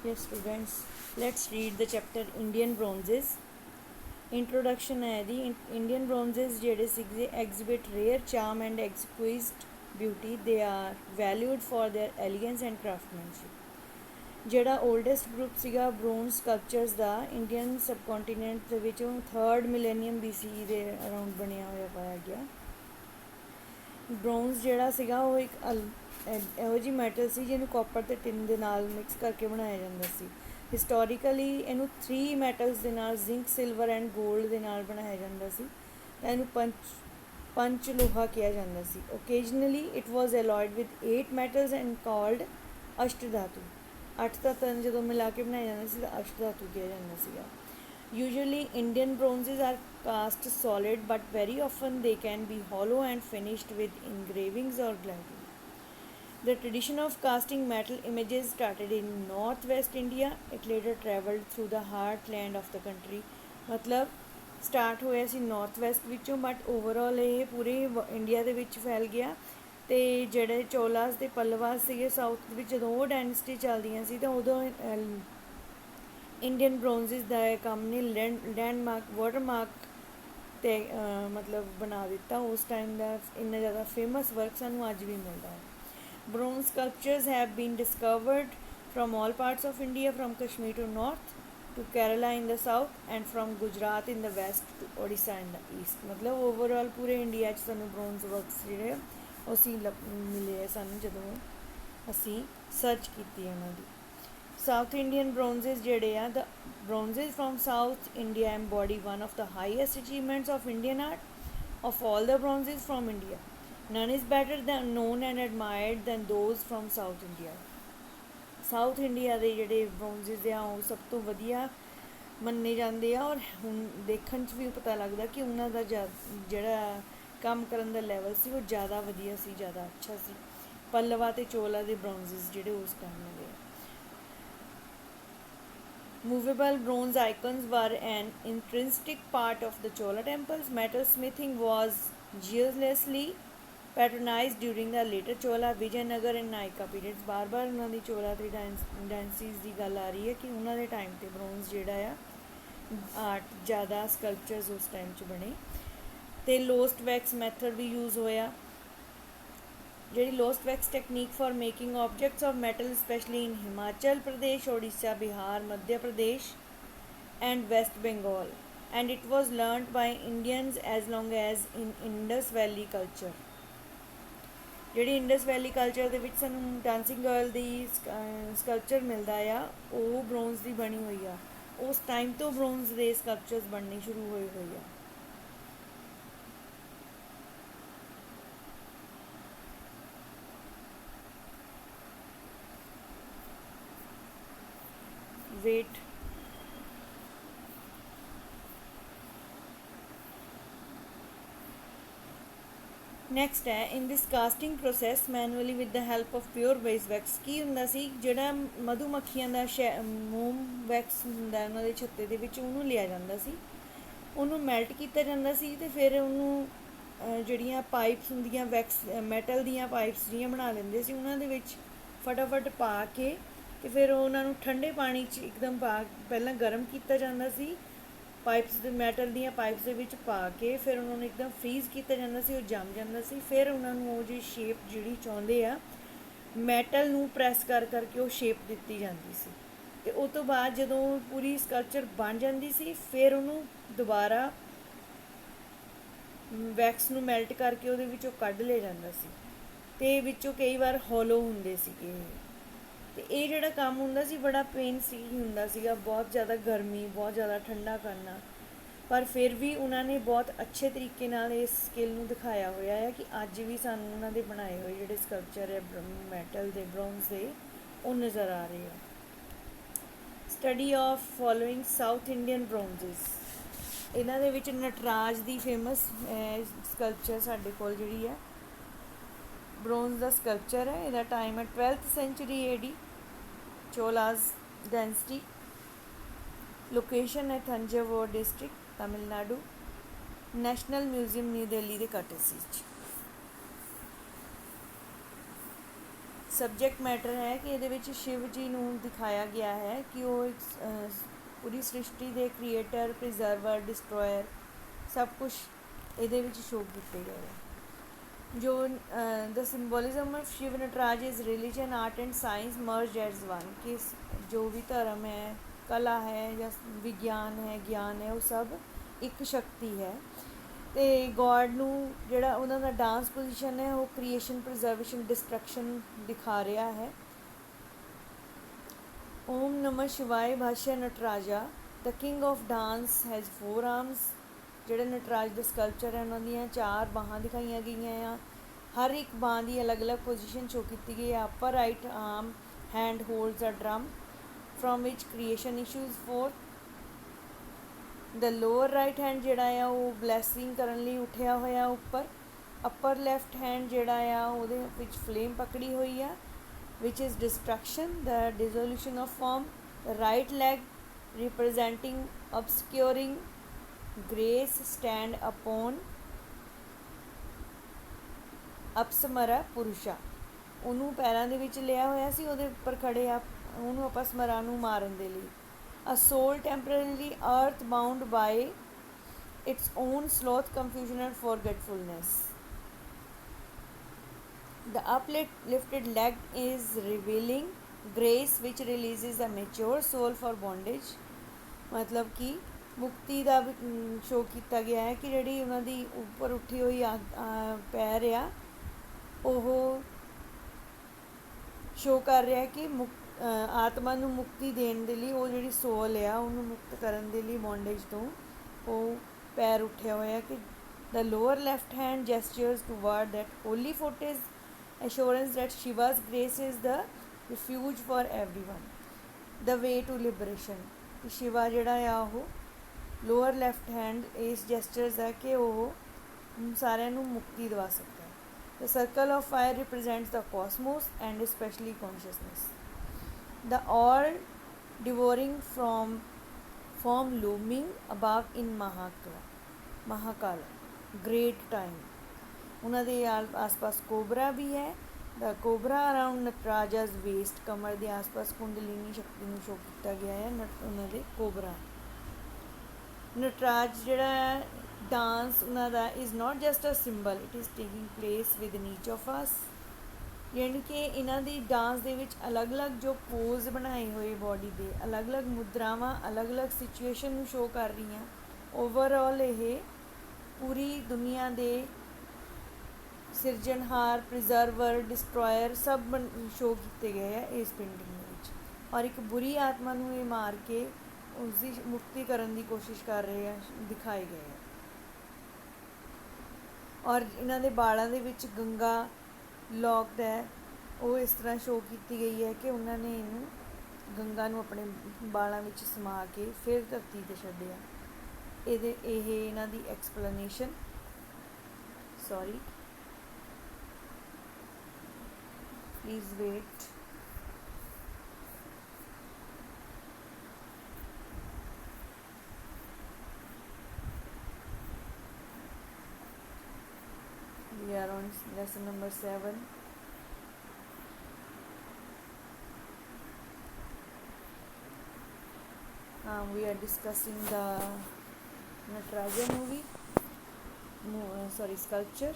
Yes, students, let's read the chapter Indian bronzes. Introduction है दी Indian bronzes ਜਿਹੜੇ ਸੀਗੇ exhibit rare charm and exquisite beauty. They are valued for their elegance and craftsmanship. ਜਿਹੜਾ oldest group ਸੀਗਾ bronze sculptures ਦਾ Indian subcontinent ਦੇ ਵਿੱਚੋਂ 3rd millennium BCE ਦੇ around ਬਣਿਆ ਹੋਇਆ ਪਾਇਆ ਗਿਆ. ਬ੍ਰੌਂਜ਼ ਜਿਹੜਾ ਸੀਗਾ ਉਹ ਇੱਕ ਇਹੋ ਜਿਹੀ ਮੈਟਲ ਸੀ ਜਿਹਨੂੰ ਕਾਪਰ ਅਤੇ ਟਿਨ ਦੇ ਨਾਲ ਮਿਕਸ ਕਰਕੇ ਬਣਾਇਆ ਜਾਂਦਾ ਸੀ. ਹਿਸਟੋਰੀਕਲੀ ਇਹਨੂੰ 3 ਮੈਟਲਸ ਦੇ ਨਾਲ ਜ਼ਿੰਕ, ਸਿਲਵਰ ਐਂਡ ਗੋਲਡ ਦੇ ਨਾਲ ਬਣਾਇਆ ਜਾਂਦਾ ਸੀ ਤਾਂ ਇਹਨੂੰ ਪੰਚ ਲੋਹਾ ਕਿਹਾ ਜਾਂਦਾ ਸੀ. Occasionally it was alloyed with 8 metals and called ਅਸ਼ਟ ਧਾਤੂ. 8 ਧਾਤਾਂ ਜਦੋਂ ਮਿਲਾ ਕੇ ਬਣਾਇਆ ਜਾਂਦਾ ਸੀ ਤਾਂ ਅਸ਼ਟ ਧਾਤੂ ਕਿਹਾ ਜਾਂਦਾ ਸੀਗਾ. Usually Indian bronzes are cast solid, but very often they can be hollow and finished with engravings or gilding. The tradition of casting metal images started in northwest India. It later travelled through the heartland of the country. मतलब start ਹੋਇਆ ਸੀ north West ਵਿੱਚੋਂ but overall ਇਹ ਪੂਰੇ India ਦੇ ਵਿੱਚ ਫੈਲ ਗਿਆ. ਅਤੇ ਜਿਹੜੇ ਚੋਲਾਸ ਅਤੇ ਪੱਲਵਾਸ ਸੀਗੇ ਸਾਊਥ ਵਿੱਚ ਜਦੋਂ ਉਹ ਡਾਇਨੈਸਟੀ ਚੱਲਦੀਆਂ ਸੀ ਤਾਂ ਉਦੋਂ ਇੰਡੀਅਨ ਬ੍ਰੌਂਜ਼ਿਸ ਦਾ ਕੰਮ ਨੇ ਲੈਂਡਮਾਰਕ ਵਾਟਰਮਾਰਕ 'ਤੇ ਮਤਲਬ ਬਣਾ ਦਿੱਤਾ. ਉਸ ਟਾਈਮ ਦਾ ਇੰਨਾ ਜ਼ਿਆਦਾ ਫੇਮਸ ਵਰਕ ਸਾਨੂੰ ਅੱਜ ਵੀ ਮਿਲਦਾ ਹੈ. Bronze sculptures have been discovered from all parts of India, from Kashmir to north to Kerala in the south and from Gujarat in the west to Odisha in the east. मतलब overall पूरे India 'ਚ ਸਾਨੂੰ bronze works ਜਿਹੜੇ ਉਹ ਅਸੀਂ ਮਿਲੇ ਆ ਸਾਨੂੰ ਜਦੋਂ ਅਸੀਂ ਸਰਚ ਕੀਤੀ ਉਹਨਾਂ ਦੀ. South Indian bronzes ਜਿਹੜੇ ਆ the bronzes from South India embody one of the highest achievements of Indian art. Of all the bronzes from India, none is better than known and admired than those from South India. South India ਦੇ ਜਿਹੜੇ ਬ੍ਰੌਂਜ਼ਿਸ ਆ ਉਹ ਸਭ ਤੋਂ ਵਧੀਆ ਮੰਨੇ ਜਾਂਦੇ ਆ ਔਰ ਹੁਣ ਦੇਖਣ 'ਚ ਵੀ ਪਤਾ ਲੱਗਦਾ ਕਿ ਉਹਨਾਂ ਦਾ ਜਿਹੜਾ ਕੰਮ ਕਰਨ ਦਾ ਲੈਵਲ ਸੀ ਉਹ ਜ਼ਿਆਦਾ ਵਧੀਆ ਸੀ, ਜ਼ਿਆਦਾ ਅੱਛਾ ਸੀ. ਪੱਲਵਾ ਅਤੇ ਚੋਲਾ ਦੇ ਬ੍ਰੌਂਜ਼ਿਸ ਜਿਹੜੇ ਉਸ ਟਾਈਮ ਦੇ ਆ. Movable bronze icons were an intrinsic part of the Chola temples. Metal smithing was jealously patronized during the later Chola, Vijayanagar and Nayaka periods. ਬਾਰ-ਬਾਰ ਉਹਨਾਂ ਦੀ ਚੋਲਾ ਅਤੇ ਡਾਇਨੈਸਟੀਜ਼ ਦੀ ਗੱਲ ਆ ਰਹੀ ਹੈ ਕਿ ਉਹਨਾਂ ਦੇ ਟਾਈਮ 'ਤੇ ਬ੍ਰੌਂਜ਼ ਜਿਹੜਾ ਆ ਆਰਟ ਜ਼ਿਆਦਾ ਸਕਲਪਚਰਸ ਉਸ ਟਾਈਮ 'ਚ ਬਣੇ. ਅਤੇ ਲੋਸਟ ਵੈਕਸ ਮੈਥਡ ਵੀ ਯੂਜ਼ ਹੋਇਆ. ਜਿਹੜੀ lost wax technique for making objects of metal specially in Himachal Pradesh, Orissa, Bihar, Madhya Pradesh and West Bengal, and it was learned by Indians as long as in Indus valley culture. ਜਿਹੜੀ ਇੰਡਸ ਵੈਲੀ ਕਲਚਰ ਦੇ ਵਿੱਚ ਸਾਨੂੰ ਡਾਂਸਿੰਗ ਗਰਲ ਦੀ sculpture ਮਿਲਦਾ ਆ ਉਹ ਬ੍ਰੌਂਜ਼ ਦੀ ਬਣੀ ਹੋਈ ਆ. ਉਸ ਟਾਈਮ ਤੋਂ ਬ੍ਰੌਂਜ਼ ਦੇ ਸਕਲਪਚਰਸ ਬਣਨੇ ਸ਼ੁਰੂ ਹੋਏ ਆ. weight ਨੈਕਸਟ ਹੈ in this casting process manually with the help of pure bees wax. ਕੀ ਹੁੰਦਾ ਸੀ ਜਿਹੜਾ ਮਧੂ ਮੱਖੀਆਂ ਦਾ ਮੋਮ ਵੈਕਸ ਹੁੰਦਾ ਉਹਨਾਂ ਦੇ ਛੱਤੇ ਦੇ ਵਿੱਚ ਉਹਨੂੰ ਲਿਆ ਜਾਂਦਾ ਸੀ, ਉਹਨੂੰ ਮੈਲਟ ਕੀਤਾ ਜਾਂਦਾ ਸੀ ਅਤੇ ਫਿਰ ਉਹਨੂੰ ਜਿਹੜੀਆਂ ਪਾਈਪਸ ਹੁੰਦੀਆਂ ਵੈਕਸ ਮੈਟਲ ਦੀਆਂ ਪਾਈਪਸ ਜਿਹੜੀਆਂ ਬਣਾ ਲੈਂਦੇ ਸੀ ਉਹਨਾਂ ਦੇ ਵਿੱਚ ਫਟਾਫਟ ਪਾ ਕੇ ਅਤੇ ਫਿਰ ਉਹਨਾਂ ਨੂੰ ਠੰਡੇ ਪਾਣੀ 'ਚ ਇੱਕਦਮ ਪਹਿਲਾਂ ਗਰਮ ਕੀਤਾ ਜਾਂਦਾ ਸੀ. ਪਾਈਪਸ ਦੇ ਮੈਟਲ ਦੀਆਂ ਪਾਈਪਸ ਦੇ ਵਿੱਚ ਪਾ ਕੇ ਫਿਰ ਉਹਨਾਂ ਨੂੰ ਇੱਕਦਮ ਫਰੀਜ਼ ਕੀਤਾ ਜਾਂਦਾ ਸੀ, ਉਹ ਜੰਮ ਜਾਂਦਾ ਸੀ. ਫਿਰ ਉਹਨਾਂ ਨੂੰ ਉਹ ਜਿਹੀ ਸ਼ੇਪ ਜਿਹੜੀ ਚਾਹੁੰਦੇ ਆ ਮੈਟਲ ਨੂੰ ਪ੍ਰੈਸ ਕਰਕੇ ਉਹ ਸ਼ੇਪ ਦਿੱਤੀ ਜਾਂਦੀ ਸੀ. ਅਤੇ ਉਹ ਤੋਂ ਬਾਅਦ ਜਦੋਂ ਪੂਰੀ ਸਕਲਪਚਰ ਬਣ ਜਾਂਦੀ ਸੀ ਫਿਰ ਉਹਨੂੰ ਦੁਬਾਰਾ ਵੈਕਸ ਨੂੰ ਮੈਲਟ ਕਰਕੇ ਉਹਦੇ ਵਿੱਚੋਂ ਕੱਢ ਲਿਆ ਜਾਂਦਾ ਸੀ ਅਤੇ ਵਿੱਚੋਂ ਕਈ ਵਾਰ ਹੋਲੋ ਹੁੰਦੇ ਸੀਗੇ. ਅਤੇ ਇਹ ਜਿਹੜਾ ਕੰਮ ਹੁੰਦਾ ਸੀ ਬੜਾ ਪੇਨ ਸੀ ਹੁੰਦਾ ਸੀਗਾ, ਬਹੁਤ ਜ਼ਿਆਦਾ ਗਰਮੀ, ਬਹੁਤ ਜ਼ਿਆਦਾ ਠੰਡਾ ਕਰਨਾ, ਪਰ ਫਿਰ ਵੀ ਉਹਨਾਂ ਨੇ ਬਹੁਤ ਅੱਛੇ ਤਰੀਕੇ ਨਾਲ ਇਸ ਸਕਿੱਲ ਨੂੰ ਦਿਖਾਇਆ ਹੋਇਆ ਹੈ ਕਿ ਅੱਜ ਵੀ ਸਾਨੂੰ ਉਹਨਾਂ ਦੇ ਬਣਾਏ ਹੋਏ ਜਿਹੜੇ ਸਕਲਪਚਰ ਹੈ ਮੈਟਲ ਦੇ ਬ੍ਰੌਂਜ਼ ਦੇ ਉਹ ਨਜ਼ਰ ਆ ਰਹੇ ਆ. Study of following South Indian bronzes. ਇਹਨਾਂ ਦੇ ਵਿੱਚ ਨਟਰਾਜ ਦੀ ਫੇਮਸ ਸਕਲਪਚਰ ਸਾਡੇ ਕੋਲ ਜਿਹੜੀ ਹੈ ਬ੍ਰੌਂਜ਼ ਦਾ ਸਕਲਪਚਰ ਹੈ. ਇਹਦਾ ਟਾਈਮ ਹੈ 12th century AD, Cholas dynasty. Location ਹੈ Thanjavur district, Tamil Nadu. National museum New Delhi ਦੇ ਕਟਸੀ 'ਚ. ਸਬਜੈਕਟ ਮੈਟਰ ਹੈ ਕਿ ਇਹਦੇ ਵਿੱਚ ਸ਼ਿਵ ਜੀ ਨੂੰ ਦਿਖਾਇਆ ਗਿਆ ਹੈ ਕਿ ਉਹ ਇੱਕ ਪੂਰੀ ਸ੍ਰਿਸ਼ਟੀ ਦੇ ਕ੍ਰੀਏਟਰ, ਪ੍ਰੀਜ਼ਰਵਰ, ਡਿਸਟਰੋਇਰ ਸਭ ਕੁਛ ਇਹਦੇ ਵਿੱਚ ਸ਼ੋ ਕੀਤੇ ਗਏ ਹੈ। ਜੋ the symbolism of Shiva Nataraja is religion, art and science merged as one, ਕਿ ਜੋ ਵੀ ਧਰਮ ਹੈ, ਕਲਾ ਹੈ ਜਾਂ ਵਿਗਿਆਨ ਹੈ, ਗਿਆਨ ਹੈ, ਉਹ ਸਭ ਇੱਕ ਸ਼ਕਤੀ ਹੈ। ਅਤੇ ਗੋਡ ਨੂੰ ਜਿਹੜਾ ਉਹਨਾਂ ਦਾ ਡਾਂਸ ਪੋਜੀਸ਼ਨ ਹੈ ਉਹ ਕ੍ਰੀਏਸ਼ਨ, ਪ੍ਰੀਜ਼ਰਵੇਸ਼ਨ, ਡਿਸਟਰਕਸ਼ਨ ਦਿਖਾ ਰਿਹਾ ਹੈ। ਓਮ ਨਮः ਸ਼ਿਵਾਏ ਭਾਸ਼ਾ Nataraja, the king of dance has 4 arms. ਜਿਹੜੇ ਨਟਰਾਜ ਦੇ ਸਕਲਪਚਰ ਹੈ ਉਹਨਾਂ ਦੀਆਂ 4 ਬਾਹਾਂ ਦਿਖਾਈਆਂ ਗਈਆਂ ਆ। ਹਰ ਇੱਕ ਬਾਂਹ ਦੀ ਅਲੱਗ ਅਲੱਗ ਪੋਜੀਸ਼ਨ ਸ਼ੋ ਕੀਤੀ ਗਈ ਹੈ। Upper right arm hand holds a drum from which creation issues forth. The lower right hand ਜਿਹੜਾ ਆ ਉਹ ਬਲੈਸਿੰਗ ਕਰਨ ਲਈ ਉੱਠਿਆ ਹੋਇਆ ਉੱਪਰ। ਅਪਰ ਲੈਫਟ ਹੈਂਡ ਜਿਹੜਾ ਆ ਉਹਦੇ ਵਿੱਚ ਫਲੇਮ ਪਕੜੀ ਹੋਈ ਆ, which is destruction, the dissolution of form. The right leg representing obscuring grace stand upon ਅਪਸਮਰਾ ਪੁਰਸ਼ਾ। ਉਹਨੂੰ ਪੈਰਾਂ ਦੇ ਵਿੱਚ ਲਿਆ ਹੋਇਆ ਸੀ, ਉਹਦੇ ਉੱਪਰ ਖੜੇ ਆ ਉਹਨੂੰ ਅਪਸਮਰਾ ਨੂੰ ਮਾਰਨ ਦੇ ਲਈ। A soul temporarily earth bound by its own sloth, confusion and forgetfulness. The uplifted leg is revealing grace which releases the mature soul for bondage. मतलब कि ਮੁਕਤੀ ਦਾ ਵੀ ਸ਼ੋ ਕੀਤਾ ਗਿਆ ਹੈ ਕਿ ਜਿਹੜੀ ਉਹਨਾਂ ਦੀ ਉੱਪਰ ਉੱਠੀ ਹੋਈ ਪੈਰ ਆ ਉਹ ਸ਼ੋ ਕਰ ਰਿਹਾ ਕਿ ਆਤਮਾ ਨੂੰ ਮੁਕਤੀ ਦੇਣ ਦੇ ਲਈ ਉਹ ਜਿਹੜੀ ਸੋਲ ਆ ਉਹਨੂੰ ਮੁਕਤ ਕਰਨ ਦੇ ਲਈ ਬੌਂਡੇਜ ਤੋਂ ਉਹ ਪੈਰ ਉੱਠਿਆ ਹੋਇਆ ਕਿ the lower left hand gestures toward that holy foot is assurance that Shiva's grace is the refuge for everyone, the way to liberation. Shiva ਜਿਹੜਾ ਆ ਉਹ ਲੋਅਰ ਲੈਫਟ ਹੈਂਡ ਇਸ ਜੈਸਚਰਸ ਹੈ ਕਿ ਉਹ ਸਾਰਿਆਂ ਨੂੰ ਮੁਕਤੀ ਦਵਾ ਸਕਦਾ ਹੈ। The circle of fire represents the cosmos and especially consciousness. The all devouring form looming above in Mahakala, great time. ਉਹਨਾਂ ਦੇ ਆਸ-ਪਾਸ ਕੋਬਰਾ ਵੀ ਹੈ। ਦ ਕੋਬਰਾ ਅਰਾਊਂਡ ਨਟਰਾਜਾਜ਼ ਵੇਸਟ, ਕਮਰ ਦੇ ਆਸ-ਪਾਸ ਕੁੰਡਲੀਨੀ ਸ਼ਕਤੀ ਨੂੰ ਸ਼ੋ ਕੀਤਾ ਗਿਆ ਹੈ ਉਹਨਾਂ ਦੇ ਕੋਬਰਾ। ਨਟਰਾਜ ਜਿਹੜਾ ਹੈ ਡਾਂਸ ਉਹਨਾਂ ਦਾ is not just a symbol, it is taking place within each of us. ਯਾਨੀ ਕਿ ਇਹਨਾਂ ਦੀ ਡਾਂਸ ਦੇ ਵਿੱਚ ਅਲੱਗ ਅਲੱਗ ਜੋ ਪੋਜ਼ ਬਣਾਏ ਹੋਏ ਬੋਡੀ ਦੇ, ਅਲੱਗ ਅਲੱਗ ਮੁਦਰਾਵਾਂ ਅਲੱਗ ਅਲੱਗ ਸਿਚੁਏਸ਼ਨ ਨੂੰ ਸ਼ੋ ਕਰ ਰਹੀਆਂ। ਓਵਰਆਲ ਇਹ ਪੂਰੀ ਦੁਨੀਆ ਦੇ ਸਿਰਜਣਹਾਰ, ਪ੍ਰੀਜ਼ਰਵਰ, ਡਿਸਟਰੋਇਰ ਸਭ ਸ਼ੋ ਕੀਤੇ ਗਏ ਹੈ ਇਸ ਪੇਂਟਿੰਗ ਦੇ ਵਿੱਚ। ਔਰ ਇੱਕ ਬੁਰੀ ਆਤਮਾ ਨੂੰ ਇਹ ਮਾਰ ਕੇ ਉਸਦੀ ਮੁਕਤੀ ਕਰਨ ਦੀ ਕੋਸ਼ਿਸ਼ ਕਰ ਰਹੇ ਆ, ਦਿਖਾਏ ਗਏ ਹੈ। ਔਰ ਇਹਨਾਂ ਦੇ ਬਾਲਾਂ ਦੇ ਵਿੱਚ ਗੰਗਾ ਲੌਕਡ ਹੈ, ਉਹ ਇਸ ਤਰ੍ਹਾਂ ਸ਼ੋ ਕੀਤੀ ਗਈ ਹੈ ਕਿ ਉਹਨਾਂ ਨੇ ਇਹਨੂੰ ਗੰਗਾ ਨੂੰ ਆਪਣੇ ਬਾਲਾਂ ਵਿੱਚ ਸਮਾ ਕੇ ਫਿਰ ਧਰਤੀ 'ਤੇ ਛੱਡਿਆ। ਇਹ ਇਹਨਾਂ ਦੀ explanation. Sorry, please wait. We are on lesson number 7. We are discussing the Nataraja sculpture.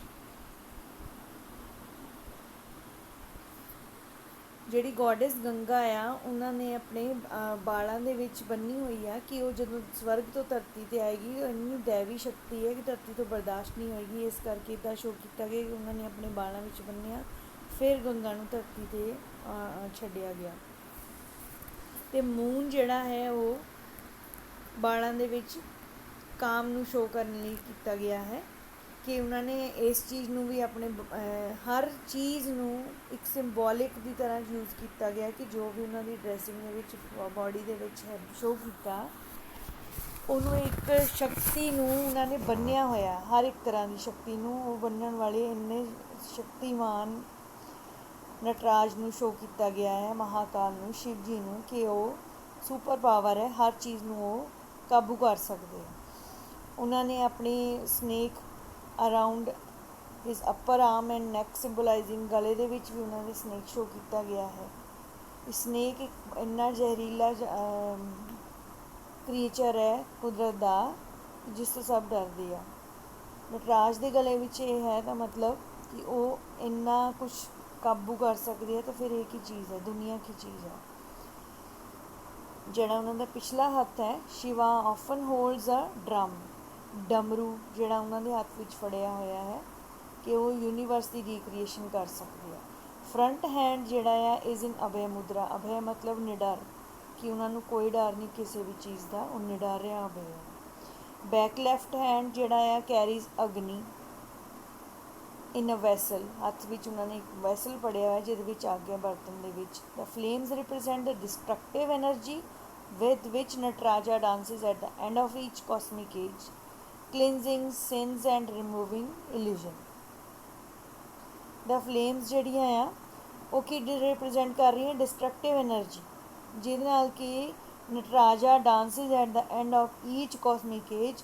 ਜਿਹੜੀ ਗੋਡਿਸ ਗੰਗਾ ਆ ਉਹਨਾਂ ਨੇ ਆਪਣੇ ਬਾਲਾਂ ਦੇ ਵਿੱਚ ਬੰਨੀ ਹੋਈ ਆ ਕਿ ਉਹ ਜਦੋਂ ਸਵਰਗ ਤੋਂ ਧਰਤੀ 'ਤੇ ਆਏਗੀ ਇੰਨੀ ਦੈਵੀ ਸ਼ਕਤੀ ਹੈ ਕਿ ਧਰਤੀ ਤੋਂ ਬਰਦਾਸ਼ਤ ਨਹੀਂ ਹੋਏਗੀ। ਇਸ ਕਰਕੇ ਇੱਦਾਂ ਸ਼ੋ ਕੀਤਾ ਗਿਆ ਕਿ ਉਹਨਾਂ ਨੇ ਆਪਣੇ ਬਾਲਾਂ ਵਿੱਚ ਬੰਨਿਆ, ਫਿਰ ਗੰਗਾ ਨੂੰ ਧਰਤੀ 'ਤੇ ਛੱਡਿਆ ਗਿਆ। ਅਤੇ ਮੂਨ ਜਿਹੜਾ ਹੈ ਉਹ ਬਾਲਾਂ ਦੇ ਵਿੱਚ ਕਾਮ ਨੂੰ ਸ਼ੋ ਕਰਨ ਲਈ ਕੀਤਾ ਗਿਆ ਹੈ ਕਿ ਉਹਨਾਂ ਨੇ ਇਸ ਚੀਜ਼ ਨੂੰ ਵੀ ਆਪਣੇ ਹਰ ਚੀਜ਼ ਨੂੰ ਇੱਕ ਸਿੰਬੋਲਿਕ ਦੀ ਤਰ੍ਹਾਂ ਯੂਜ਼ ਕੀਤਾ ਗਿਆ ਕਿ ਜੋ ਵੀ ਉਹਨਾਂ ਦੀ ਡਰੈਸਿੰਗ ਦੇ ਵਿੱਚ ਬੋਡੀ ਦੇ ਵਿੱਚ ਹੈ ਸ਼ੋ ਕੀਤਾ, ਉਹਨੂੰ ਇੱਕ ਸ਼ਕਤੀ ਨੂੰ ਉਹਨਾਂ ਨੇ ਬੰਨ੍ਹਿਆ ਹੋਇਆ। ਹਰ ਇੱਕ ਤਰ੍ਹਾਂ ਦੀ ਸ਼ਕਤੀ ਨੂੰ ਉਹ ਬੰਨ੍ਹਣ ਵਾਲੇ ਇੰਨੇ ਸ਼ਕਤੀਮਾਨ ਨਟਰਾਜ ਨੂੰ ਸ਼ੋ ਕੀਤਾ ਗਿਆ ਹੈ, ਮਹਾਕਾਲ ਨੂੰ, ਸ਼ਿਵ ਜੀ ਨੂੰ, ਕਿ ਉਹ ਸੁਪਰ ਪਾਵਰ ਹੈ, ਹਰ ਚੀਜ਼ ਨੂੰ ਉਹ ਕਾਬੂ ਕਰ ਸਕਦੇ ਆ। ਉਹਨਾਂ ਨੇ ਆਪਣੀ snake around his upper arm and neck symbolizing, ਗਲੇ ਦੇ ਵਿੱਚ ਵੀ ਉਹਨਾਂ ਦੇ ਸਨੇਕ ਸ਼ੋ ਕੀਤਾ ਗਿਆ ਹੈ। ਸਨੇਕ ਇੱਕ ਇੰਨਾ ਜ਼ਹਿਰੀਲਾ ਕ੍ਰੀਏਚਰ ਹੈ ਕੁਦਰਤ ਦਾ ਜਿਸ ਤੋਂ ਸਭ ਡਰਦੇ ਆ। ਨਟਰਾਜ ਦੇ ਗਲੇ ਵਿੱਚ ਇਹ ਹੈ ਤਾਂ ਮਤਲਬ ਕਿ ਉਹ ਇੰਨਾ ਕੁਛ ਕਾਬੂ ਕਰ ਸਕਦੇ ਆ, ਤਾਂ ਫਿਰ ਇਹ ਕੀ ਚੀਜ਼ ਹੈ, ਦੁਨੀਆ ਕੀ ਚੀਜ਼ ਹੈ। ਜਿਹੜਾ ਉਹਨਾਂ ਦਾ ਪਿਛਲਾ ਹੱਥ ਹੈ, Shiva often holds a drum, ਡਮਰੂ ਜਿਹੜਾ ਉਹਨਾਂ ਦੇ ਹੱਥ ਵਿੱਚ ਫੜਿਆ ਹੋਇਆ ਹੈ ਕਿ ਉਹ ਯੂਨੀਵਰਸ ਦੀ ਰੀਕ੍ਰੀਏਸ਼ਨ ਕਰ ਸਕਦੇ ਆ। ਫਰੰਟ ਹੈਂਡ ਜਿਹੜਾ ਆ ਇਜ਼ ਇਨ ਅਭੈ ਮੁਦਰਾ, ਅਭੈ ਮਤਲਬ ਨਿਡਰ, ਕਿ ਉਹਨਾਂ ਨੂੰ ਕੋਈ ਡਰ ਨਹੀਂ ਕਿਸੇ ਵੀ ਚੀਜ਼ ਦਾ, ਉਹ ਨਿਡਰ ਰਿਹਾ ਅਭੈ ਹੈ। ਬੈਕ ਲੈਫਟ ਹੈਂਡ ਜਿਹੜਾ ਆ ਕੈਰੀਜ਼ ਅਗਨੀ ਇਨ ਅ ਵੈਸਲ, ਹੱਥ ਵਿੱਚ ਉਹਨਾਂ ਨੇ ਇੱਕ ਵੈਸਲ ਫੜਿਆ ਹੋਇਆ ਜਿਹਦੇ ਵਿੱਚ ਅੱਗ ਹੈ, ਬਰਤਨ ਦੇ ਵਿੱਚ। The flames represent the destructive energy with which Nataraja dances at the end of each cosmic age, cleansing sins and removing illusion. The flames ਜਿਹੜੀਆਂ ਆ ਉਹ ਕੀ ਰਿਪਰੈਜ਼ੈਂਟ ਕਰ ਰਹੀਆਂ, ਡਿਸਟਰਕਟਿਵ ਐਨਰਜੀ, ਜਿਹਦੇ ਨਾਲ ਕਿ Nataraja dances at the end of each cosmic age,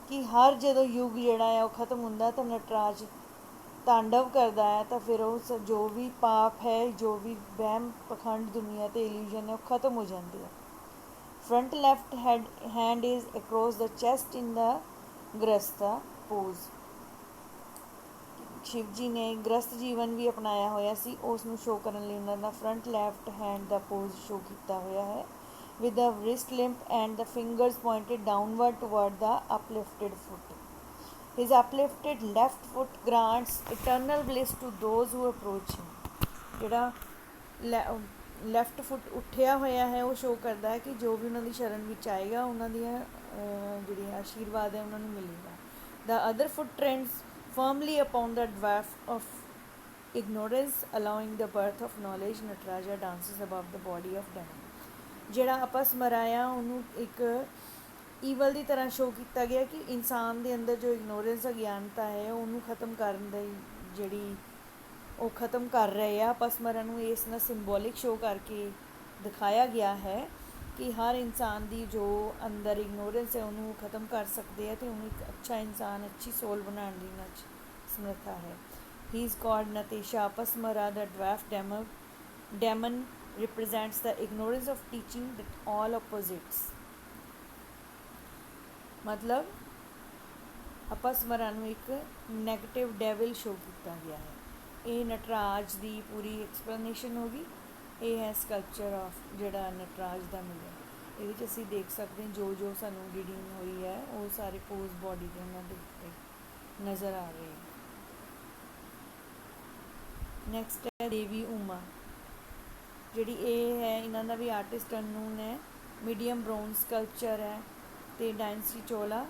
ਕਿ ਹਰ ਜਦੋਂ ਯੁੱਗ ਜਿਹੜਾ ਆ ਉਹ ਖ਼ਤਮ ਹੁੰਦਾ ਤਾਂ ਨਟਰਾਜ ਤਾਂਡਵ ਕਰਦਾ ਹੈ, ਤਾਂ ਫਿਰ ਉਹ ਜੋ ਵੀ ਪਾਪ ਹੈ, ਜੋ ਵੀ ਵਹਿਮ ਪਖੰਡ ਦੁਨੀਆ 'ਤੇ ਇਲੂਜ਼ਨ ਹੈ, ਉਹ ਖ਼ਤਮ ਹੋ ਜਾਂਦੇ ਆ। Front left hand is across the chest in the grasta pose. Shiv ji ਨੇ ਗ੍ਰਸਤ ਜੀਵਨ ਵੀ ਅਪਣਾਇਆ ਹੋਇਆ ਸੀ, ਉਸ ਨੂੰ ਸ਼ੋਅ ਕਰਨ ਲਈ ਉਹਨਾਂ ਦਾ ਫਰੰਟ ਲੈਫਟ ਹੈਂਡ ਦਾ ਪੋਜ਼ ਸ਼ੋਅ ਕੀਤਾ ਹੋਇਆ ਹੈ, with the wrist limp and the fingers pointed downward toward the uplifted foot. His uplifted left foot grants eternal bliss to those who approach him. ਜਿਹੜਾ left ਫੁੱਟ ਉੱਠਿਆ ਹੋਇਆ ਹੈ ਉਹ show ਕਰਦਾ ਹੈ ਕਿ ਜੋ ਵੀ ਉਹਨਾਂ ਦੀ ਸ਼ਰਨ ਵਿੱਚ ਆਏਗਾ ਉਹਨਾਂ ਦੀਆਂ ਜਿਹੜੀਆਂ ਆਸ਼ੀਰਵਾਦ ਹੈ ਉਹਨਾਂ ਨੂੰ ਮਿਲੇਗਾ। The other foot treads firmly upon the dwarf of ignorance allowing the birth of knowledge, Nataraja dances above the body of demon. ਜਿਹੜਾ ਅਪਸਮਰਾ ਆ ਉਹਨੂੰ ਇੱਕ ਈਵਲ ਦੀ ਤਰ੍ਹਾਂ ਸ਼ੋਅ ਕੀਤਾ ਗਿਆ ਕਿ ਇਨਸਾਨ ਦੇ ਅੰਦਰ ਜੋ ਇਗਨੋਰੈਂਸ ਅਗਿਆਨਤਾ ਹੈ ਉਹਨੂੰ ਖ਼ਤਮ ਕਰਨ ਦੀ ਜਿਹੜੀ ਉਹ ਖ਼ਤਮ ਕਰ ਰਹੇ ਆ। ਅਪਸਮਰਾ ਨੂੰ ਇਸ ਨਾਲ ਸਿੰਬੋਲਿਕ ਸ਼ੋਅ ਕਰਕੇ ਦਿਖਾਇਆ ਗਿਆ ਹੈ ਕਿ ਹਰ ਇਨਸਾਨ ਦੀ ਜੋ ਅੰਦਰ ਇਗਨੋਰੈਂਸ ਹੈ ਉਹਨੂੰ ਖ਼ਤਮ ਕਰ ਸਕਦੇ ਆ ਅਤੇ ਉਹਨੂੰ ਇੱਕ ਅੱਛਾ ਇਨਸਾਨ, ਅੱਛੀ ਸੋਲ ਬਣਾਉਣ ਦੀ ਉਹਨਾਂ 'ਚ ਸਮਰੱਥਾ ਹੈ। He is called Natesha Apasmara the dwarf demon represents the ignorance of teaching that all opposites, ਮਤਲਬ ਅਪਸਮਰਾ ਨੂੰ ਇੱਕ ਨੈਗੇਟਿਵ ਡੈਵਿਲ ਸ਼ੋਅ ਕੀਤਾ ਗਿਆ ਹੈ। ਇਹ ਨਟਰਾਜ ਦੀ ਪੂਰੀ ਐਕਸਪਲੇਨੇਸ਼ਨ ਹੋ ਗਈ। ਇਹ ਹੈ ਸਕਲਪਚਰ ਆਫ ਜਿਹੜਾ ਨਟਰਾਜ ਦਾ ਮਿਲਿਆ। ਇਹਦੇ ਵਿੱਚ ਅਸੀਂ ਦੇਖ ਸਕਦੇ ਹਾਂ ਜੋ ਜੋ ਸਾਨੂੰ ਰੀਡਿੰਗ ਹੋਈ ਹੈ ਉਹ ਸਾਰੇ ਪੋਜ਼ ਬੋਡੀ ਦੇ ਉਹਨਾਂ ਦੇ ਉੱਤੇ ਨਜ਼ਰ ਆ ਰਹੇ। ਨੈਕਸਟ ਹੈ ਦੇਵੀ ਉਮਾ, ਜਿਹੜੀ ਇਹ ਹੈ ਇਹਨਾਂ ਦਾ ਵੀ ਆਰਟਿਸਟ ਅਨਨੋਨ ਹੈ। ਮੀਡੀਅਮ ਬ੍ਰੋਂਜ਼ ਸਕਲਪਚਰ ਹੈ ਅਤੇ ਡਾਇਨਸਟੀ ਚੋਲਾ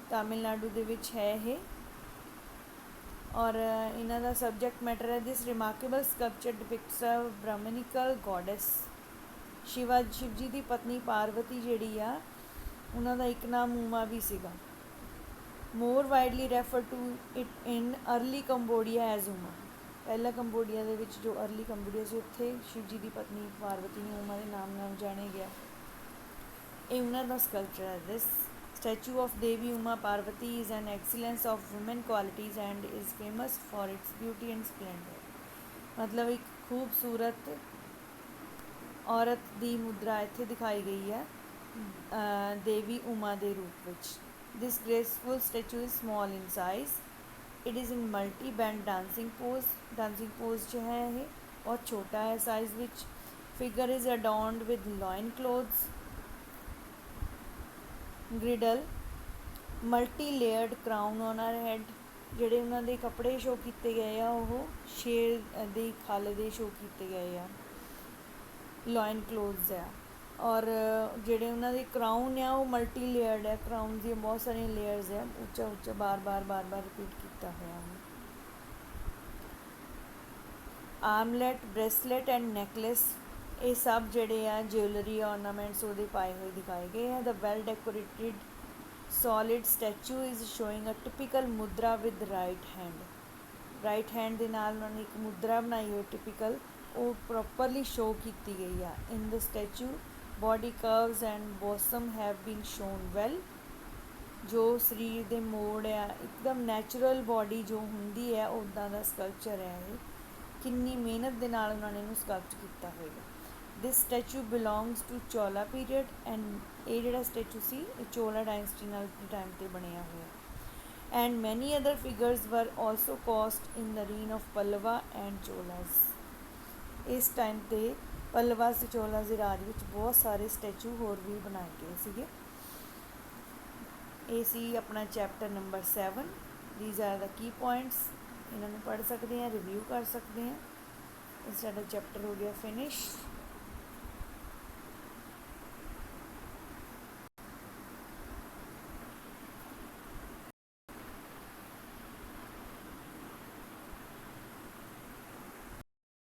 ਤਾਮਿਲਨਾਡੂ ਦੇ ਵਿੱਚ ਹੈ ਇਹ। ਔਰ ਇਹਨਾਂ ਦਾ ਸਬਜੈਕਟ ਮੈਟਰ ਹੈ ਦਿਸ ਰਿਮਾਰਕੇਬਲ ਸਕਲਪਚਰ ਡਿਪਿਕਟਸ ਅ ਬ੍ਰਾਹਮਣਿਕਲ ਗੋਡੈਸ। ਸ਼ਿਵ ਜੀ ਦੀ ਪਤਨੀ ਪਾਰਵਤੀ ਜਿਹੜੀ ਆ ਉਹਨਾਂ ਦਾ ਇੱਕ ਨਾਮ ਉਮਾ ਵੀ ਸੀਗਾ। More widely refer to it in early Cambodia as Uma. ਪਹਿਲਾਂ ਕੰਬੋਡੀਆ ਦੇ ਵਿੱਚ ਜੋ ਅਰਲੀ ਕੰਬੋਡੀਆ ਸੀ ਉੱਥੇ ਸ਼ਿਵ ਜੀ ਦੀ ਪਤਨੀ ਪਾਰਵਤੀ ਨੂੰ ਉਮਾ ਦੇ ਨਾਮ ਨਾਲ ਜਾਣਿਆ ਗਿਆ। ਇਹ ਉਹਨਾਂ ਦਾ ਸਕਲਪਚਰ ਹੈ। ਦਿਸ statue of Devi Uma Parvati is an excellence of women qualities and is famous for its beauty and splendor. ਮਤਲਬ ਇੱਕ ਖੂਬਸੂਰਤ ਔਰਤ ਦੀ ਮੁਦਰਾ ਇੱਥੇ ਦਿਖਾਈ ਗਈ ਹੈ ਦੇਵੀ ਉਮਾ ਦੇ ਰੂਪ ਵਿੱਚ। This graceful statue is small in size. It is in multi-band dancing pose. Dancing pose ਜੋ ਹੈ ਇਹ ਬਹੁਤ ਛੋਟਾ ਹੈ ਸਾਈਜ਼ ਵਿੱਚ। Figure is adorned with loin clothes, girdle, multi layered crown on her head. ਜਿਹੜੇ ਉਹਨਾਂ ਦੇ ਕੱਪੜੇ ਸ਼ੋਅ ਕੀਤੇ ਗਏ ਆ ਉਹ ਸ਼ੇਰ ਦੀ ਖੱਲ ਦੇ ਸ਼ੋਅ ਕੀਤੇ ਗਏ ਆ, ਲੋਇਨ ਕਲੋਥਸ ਆ। ਔਰ ਜਿਹੜੇ ਉਹਨਾਂ ਦੇ ਕਰਾਊਨ ਆ ਉਹ ਮਲਟੀ ਲੇਅਰਡ ਹੈ, ਕਰਾਊਨ ਦੀਆਂ ਬਹੁਤ ਸਾਰੀਆਂ ਲੇਅਰਸ ਆ, ਉੱਚਾ ਉੱਚਾ ਬਾਰ ਬਾਰ ਰਿਪੀਟ ਕੀਤਾ ਹੋਇਆ। ਆਰਮਲੈਟ, ਬ੍ਰੇਸਲੇਟ ਐਂਡ ਨੈਕਲੈਸ, ਇਹ ਸਭ ਜਿਹੜੇ ਆ ਜਿਊਲਰੀ ਔਰਨਾਮੈਂਟਸ ਉਹਦੇ ਪਾਏ ਹੋਏ ਦਿਖਾਏ ਗਏ ਆ। The well decorated solid statue is showing a typical mudra with right hand. Right hand ਦੇ ਨਾਲ ਉਹਨਾਂ ਨੇ ਇੱਕ ਮੁਦਰਾ ਬਣਾਈ ਹੋਈ ਟਿਪੀਕਲ, ਉਹ ਪ੍ਰੋਪਰਲੀ ਸ਼ੋਅ ਕੀਤੀ ਗਈ ਆ। In the statue body curves and bosom have been shown well. ਜੋ ਸਰੀਰ ਦੇ ਮੋੜ ਆ ਇੱਕਦਮ ਨੈਚੁਰਲ ਬੋਡੀ ਜੋ ਹੁੰਦੀ ਹੈ ਉੱਦਾਂ ਦਾ ਸਕਲਪਚਰ ਹੈ ਇਹ। ਕਿੰਨੀ ਮਿਹਨਤ ਦੇ ਨਾਲ ਉਹਨਾਂ ਨੇ ਇਹਨੂੰ ਸਕਲਪਟ ਕੀਤਾ ਹੋਏਗਾ। This statue belongs to Chola period and ਇਹ ਜਿਹੜਾ ਸਟੈਚੂ ਸੀ ਇਹ ਚੋਲਾ ਡਾਇਨਸਟੀ ਨਾਲ ਟਾਈਮ 'ਤੇ ਬਣਿਆ ਹੋਇਆ। And many other figures were also cast in the reign of Pallava and Cholas. ਇਸ ਟਾਈਮ 'ਤੇ ਪੱਲਵਾਸ ਤੇ ਚੋਲਾਸ ਦੇ ਰਾਜ ਵਿੱਚ ਬਹੁਤ ਸਾਰੇ ਸਟੈਚੂ ਹੋਰ ਵੀ ਬਣਾਏ ਗਏ ਸੀਗੇ। ਇਹ ਸੀ ਆਪਣਾ chapter number 7। These are the key points. ਇਹਨਾਂ ਨੂੰ ਪੜ੍ਹ ਸਕਦੇ ਹਾਂ, ਰਿਵਿਊ ਕਰ ਸਕਦੇ ਹਾਂ। ਇਹ ਸਾਡਾ ਚੈਪਟਰ ਹੋ ਗਿਆ ਫਿਨਿਸ਼।